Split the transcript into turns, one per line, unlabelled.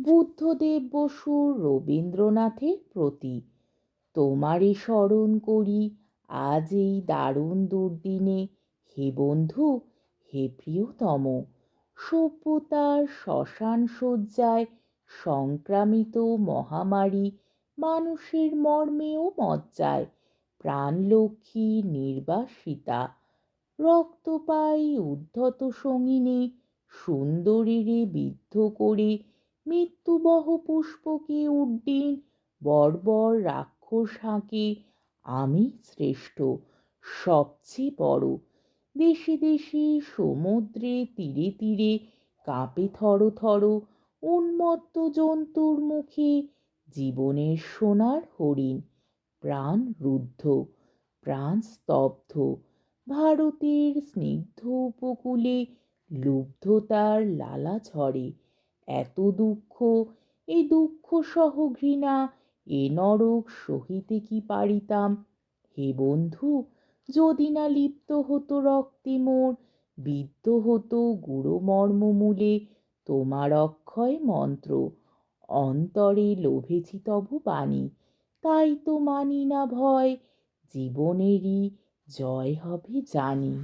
বুদ্ধদেব বসুর রবীন্দ্রনাথের প্রতি। তোমারে স্মরণ করি আজ এই দারুণ দুর্দিনে, হে বন্ধু, হে প্রিয়তম। সভ্যতার শ্মশান শয্যায় সংক্রামিত মহামারী, মানুষের মর্মে ও মজ্জায় প্রাণলক্ষ্মী নির্বাসিতা। রক্ত পাই উদ্ধত সঙ্গিনী, সুন্দরীরে বিদ্ধ করে মৃত্যুবহ পুষ্পকে উড্ডীন বর্বর রাক্ষস হাঁকে। আমি শ্রেষ্ঠ, সবচেয়ে বড়। দেশে দেশে সমুদ্রে তীরে তীরে কাঁপে থর থর উন্মত্ত জন্তুর মুখে জীবনের সোনার হরিণ। প্রাণ রুদ্ধ, প্রাণ স্তব্ধ, ভারতের স্নিগ্ধ উপকূলে লুব্ধতার লালা ঝরে। এত দুঃখ, এই দুঃখ সহ ঘৃণা, এ নরক সহিতে কি পারিতাম। হে বন্ধু, যদি না লিপ্ত হতো রক্তে মোর, বিদ্ধ হতো গুরু মর্মমূলে তোমার অক্ষয় মন্ত্র। অন্তরে লোভেছি তব বাণী, তাই তো মানি না ভয়, জীবনেরই জয় হবে জানি।